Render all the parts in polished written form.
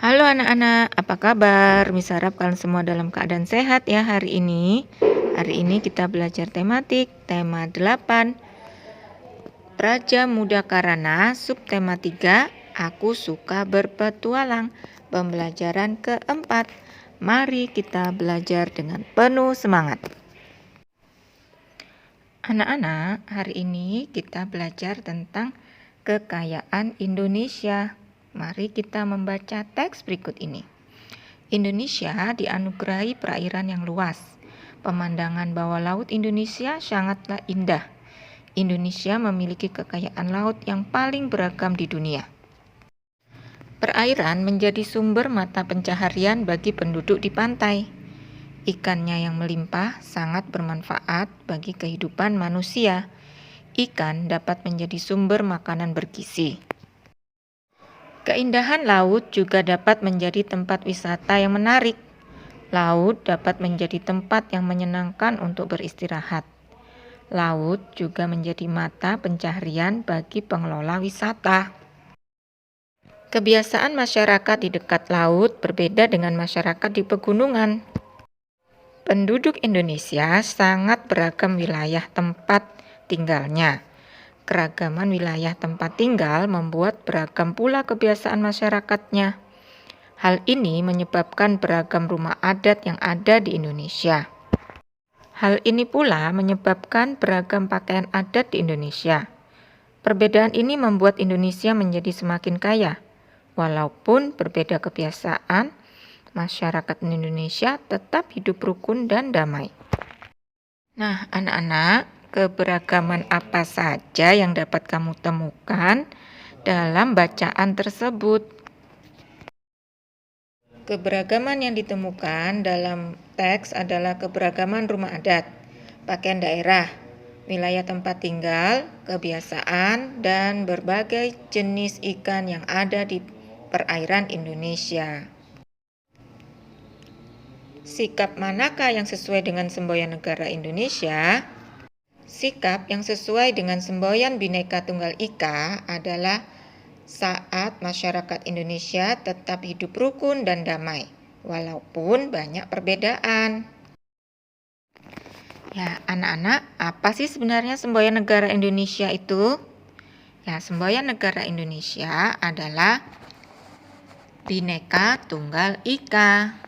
Halo anak-anak, apa kabar? Bisa harap kalian semua dalam keadaan sehat ya hari ini. Hari ini kita belajar tematik, tema 8, Praja Muda Karana, subtema 3, Aku Suka Berpetualang, pembelajaran keempat. Mari kita belajar dengan penuh semangat. Anak-anak, hari ini kita belajar tentang kekayaan Indonesia. Mari kita membaca teks berikut ini. Indonesia dianugerahi perairan yang luas. Pemandangan bawah laut Indonesia sangatlah indah. Indonesia memiliki kekayaan laut yang paling beragam di dunia. Perairan menjadi sumber mata pencaharian bagi penduduk di pantai. Ikannya yang melimpah sangat bermanfaat bagi kehidupan manusia. Ikan dapat menjadi sumber makanan bergizi. Keindahan laut juga dapat menjadi tempat wisata yang menarik. Laut dapat menjadi tempat yang menyenangkan untuk beristirahat. Laut juga menjadi mata pencaharian bagi pengelola wisata. Kebiasaan masyarakat di dekat laut berbeda dengan masyarakat di pegunungan. Penduduk Indonesia sangat beragam wilayah tempat tinggalnya. Keragaman wilayah tempat tinggal membuat beragam pula kebiasaan masyarakatnya. Hal ini menyebabkan beragam rumah adat yang ada di Indonesia. Hal ini pula menyebabkan beragam pakaian adat di Indonesia. Perbedaan ini membuat Indonesia menjadi semakin kaya. Walaupun berbeda kebiasaan, masyarakat Indonesia tetap hidup rukun dan damai. Nah, anak-anak, keberagaman apa saja yang dapat kamu temukan dalam bacaan tersebut? Keberagaman yang ditemukan dalam teks adalah keberagaman rumah adat, pakaian daerah, wilayah tempat tinggal, kebiasaan, dan berbagai jenis ikan yang ada di perairan Indonesia. Sikap manakah yang sesuai dengan semboyan negara Indonesia? Sikap yang sesuai dengan semboyan Bhinneka Tunggal Ika adalah saat masyarakat Indonesia tetap hidup rukun dan damai, walaupun banyak perbedaan. Ya, anak-anak, apa sih sebenarnya semboyan negara Indonesia itu? Ya, semboyan negara Indonesia adalah Bhinneka Tunggal Ika.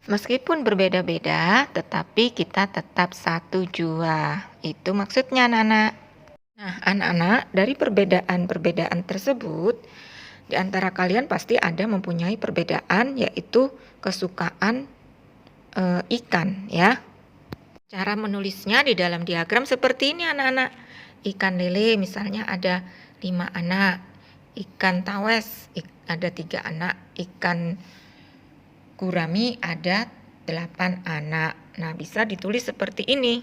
Meskipun berbeda-beda, tetapi kita tetap satu jua. Itu maksudnya, anak-anak. Nah, anak-anak, dari perbedaan-perbedaan tersebut, di antara kalian pasti ada mempunyai perbedaan, yaitu kesukaan ikan, ya. Cara menulisnya di dalam diagram seperti ini, anak-anak. Ikan lele misalnya ada 5 anak, ikan tawes ada 3 anak, ikan gurami ada 8 anak. Nah, bisa ditulis seperti ini.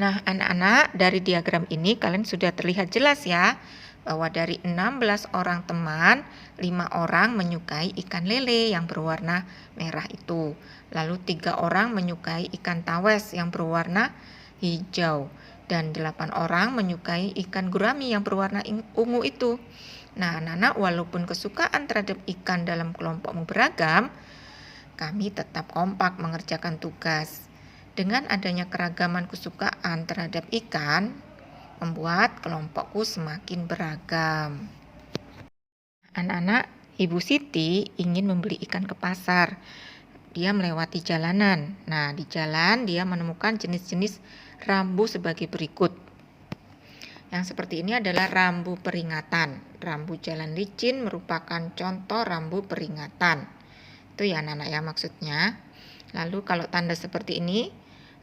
Nah, anak-anak, dari diagram ini kalian sudah terlihat jelas ya, bahwa dari 16 orang teman, 5 orang menyukai ikan lele yang berwarna merah itu. Lalu 3 orang menyukai ikan tawes yang berwarna hijau. Dan 8 orang menyukai ikan gurami yang berwarna ungu itu. Nah, anak-anak, walaupun kesukaan terhadap ikan dalam kelompokmu beragam, kami tetap kompak mengerjakan tugas. Dengan adanya keragaman kesukaan terhadap ikan, membuat kelompokku semakin beragam. Anak-anak, Ibu Siti ingin membeli ikan ke pasar. Dia melewati jalanan. Nah, di jalan dia menemukan jenis-jenis rambu sebagai berikut. Yang seperti ini adalah rambu peringatan. Rambu jalan licin merupakan contoh rambu peringatan. Itu ya anak-anak ya maksudnya. Lalu kalau tanda seperti ini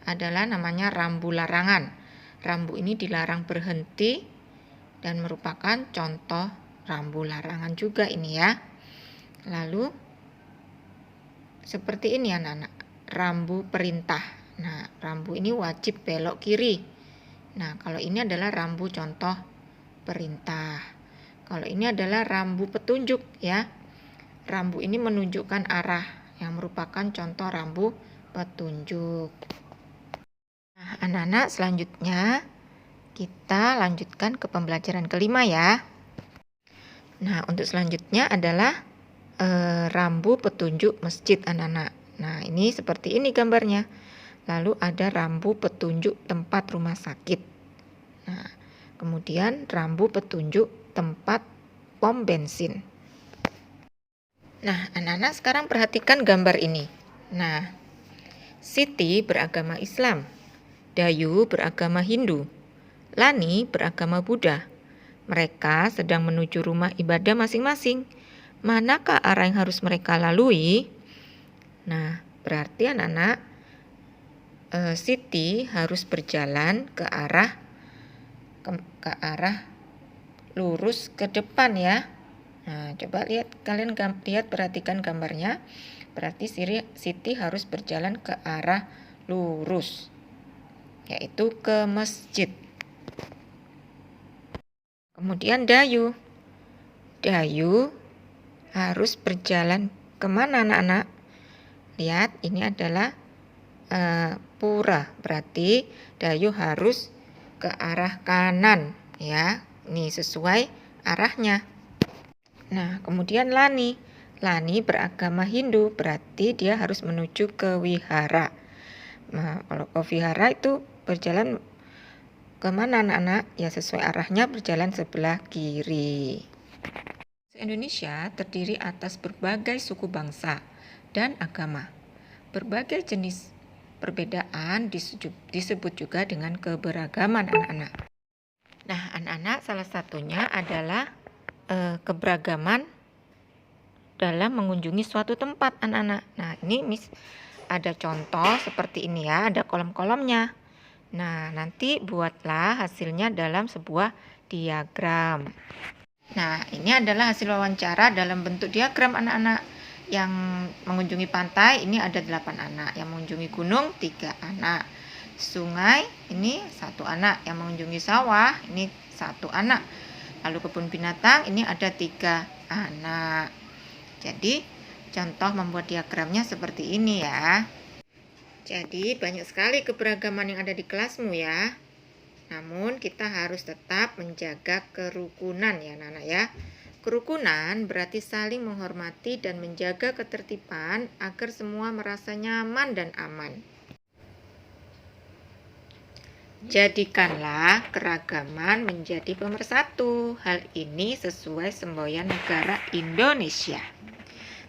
adalah namanya rambu larangan. Rambu ini dilarang berhenti dan merupakan contoh rambu larangan juga ini ya. Lalu seperti ini anak-anak, rambu perintah. Nah, rambu ini wajib belok kiri. Nah, kalau ini adalah rambu contoh perintah. Kalau ini adalah rambu petunjuk ya. Rambu ini menunjukkan arah yang merupakan contoh rambu petunjuk. Nah, anak-anak, selanjutnya kita lanjutkan ke pembelajaran kelima ya. Nah, untuk selanjutnya adalah rambu petunjuk masjid anak-anak. Nah, ini seperti ini gambarnya. Lalu ada rambu petunjuk tempat rumah sakit. Nah, kemudian rambu petunjuk tempat pom bensin. Nah, anak-anak sekarang perhatikan gambar ini. Nah, Siti beragama Islam, Dayu beragama Hindu, Lani beragama Buddha. Mereka sedang menuju rumah ibadah masing-masing. Manakah arah yang harus mereka lalui? Nah, berarti anak-anak, Siti harus berjalan ke arah lurus ke depan ya. Nah, coba lihat, kalian lihat, perhatikan gambarnya. Berarti Siti harus berjalan ke arah lurus, yaitu ke masjid. Kemudian Dayu harus berjalan kemana anak-anak? Lihat, ini adalah pura, berarti Dayu harus ke arah kanan ya. Ini sesuai arahnya. Nah, kemudian Lani beragama Hindu, berarti dia harus menuju ke wihara. Nah, kalau ke wihara itu berjalan kemana anak-anak? Ya, sesuai arahnya, berjalan sebelah kiri. Indonesia terdiri atas berbagai suku bangsa dan agama. Berbagai jenis perbedaan disebut juga dengan keberagaman anak-anak. Nah, anak-anak, salah satunya adalah keberagaman dalam mengunjungi suatu tempat anak-anak. Nah, ini ada contoh seperti ini ya, ada kolom-kolomnya. Nah, nanti buatlah hasilnya dalam sebuah diagram. Nah, ini adalah hasil wawancara dalam bentuk diagram anak-anak. Yang mengunjungi pantai ini ada 8 anak, yang mengunjungi gunung 3 anak. Sungai ini 1 anak, yang mengunjungi sawah ini 1 anak. Lalu kebun binatang ini ada 3 anak. Jadi contoh membuat diagramnya seperti ini ya. Jadi banyak sekali keberagaman yang ada di kelasmu ya. Namun kita harus tetap menjaga kerukunan ya anak-anak ya. Kerukunan berarti saling menghormati dan menjaga ketertiban agar semua merasa nyaman dan aman. Jadikanlah keragaman menjadi pemersatu. Hal ini sesuai semboyan negara Indonesia.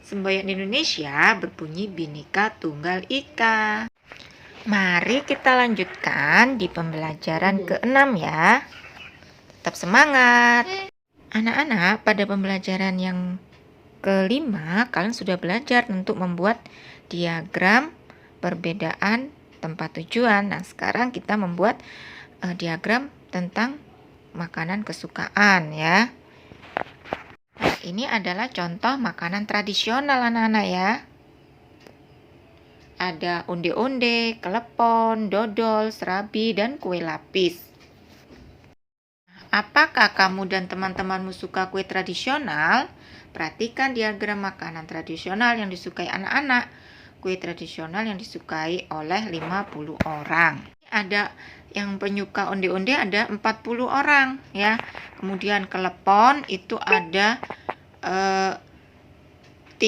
Semboyan Indonesia berbunyi Bhinneka Tunggal Ika. Mari kita lanjutkan di pembelajaran ke-6 ya. Tetap semangat. Anak-anak, pada pembelajaran yang ke-5 kalian sudah belajar untuk membuat diagram perbedaan tempat tujuan. Nah, sekarang kita membuat diagram tentang makanan kesukaan ya. Nah, ini adalah contoh makanan tradisional anak-anak ya. Ada onde-onde, klepon, dodol, serabi, dan kue lapis. Apakah kamu dan teman-temanmu suka kue tradisional? Perhatikan diagram makanan tradisional yang disukai anak-anak. Kue tradisional yang disukai oleh 50 orang. Ada yang penyuka onde-onde ada 40 orang ya. Kemudian kelepon itu ada 30,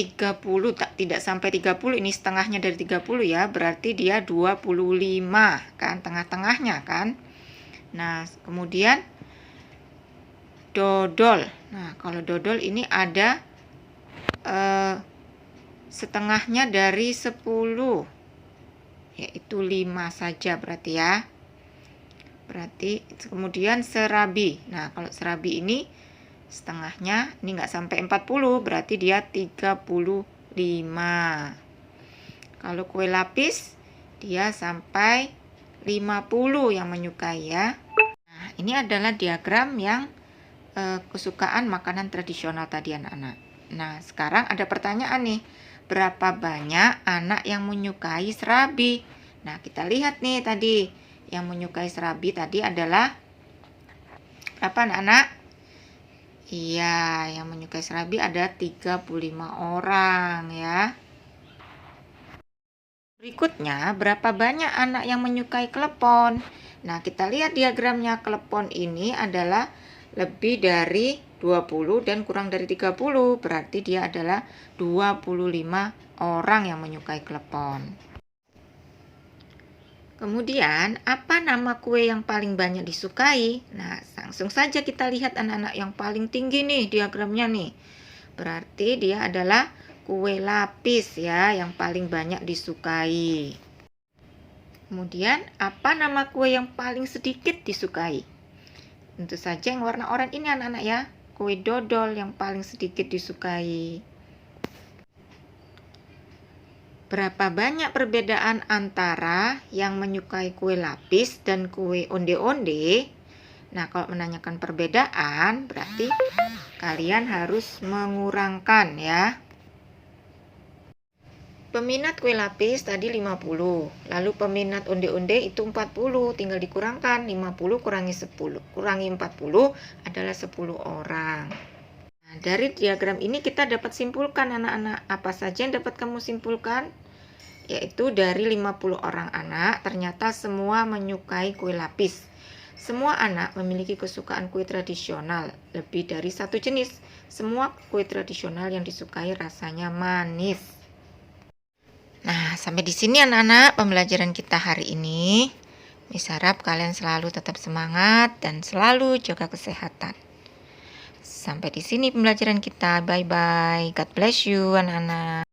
tidak sampai 30, ini setengahnya dari 30 ya. Berarti dia 25 kan, tengah-tengahnya kan. Nah, kemudian dodol. Nah, kalau dodol ini ada setengahnya dari 10, yaitu 5 saja berarti ya. Berarti kemudian serabi. Nah, kalau serabi ini setengahnya, ini nggak sampai 40, berarti dia 35. Kalau kue lapis dia sampai 50 yang menyukai ya. Nah, ini adalah diagram yang kesukaan makanan tradisional tadi anak-anak. Nah, sekarang ada pertanyaan nih. Berapa banyak anak yang menyukai serabi? Nah, kita lihat nih tadi. Yang menyukai serabi tadi adalah berapa anak-anak? Iya, yang menyukai serabi ada 35 orang ya. Berikutnya, berapa banyak anak yang menyukai klepon? Nah, kita lihat diagramnya. Klepon ini adalah lebih dari 20 dan kurang dari 30, berarti dia adalah 25 orang yang menyukai klepon. Kemudian, apa nama kue yang paling banyak disukai? Nah, langsung saja kita lihat anak-anak yang paling tinggi nih diagramnya nih. Berarti dia adalah kue lapis ya, yang paling banyak disukai. Kemudian, apa nama kue yang paling sedikit disukai? Tentu saja yang warna oranye ini anak-anak ya, kue dodol yang paling sedikit disukai. Berapa banyak perbedaan antara yang menyukai kue lapis dan kue onde-onde? Nah, kalau menanyakan perbedaan, berarti kalian harus mengurangkan ya. Peminat kue lapis tadi 50, lalu peminat onde-onde itu 40, tinggal dikurangkan 50 kurangi 10, kurangi 40 adalah 10 orang. Nah, dari diagram ini kita dapat simpulkan anak-anak, apa saja yang dapat kamu simpulkan? Yaitu dari 50 orang anak, ternyata semua menyukai kue lapis. Semua anak memiliki kesukaan kue tradisional, lebih dari satu jenis. Semua kue tradisional yang disukai rasanya manis. Nah, sampai di sini anak-anak pembelajaran kita hari ini. Miss harap kalian selalu tetap semangat dan selalu jaga kesehatan. Sampai di sini pembelajaran kita. Bye-bye. God bless you anak-anak.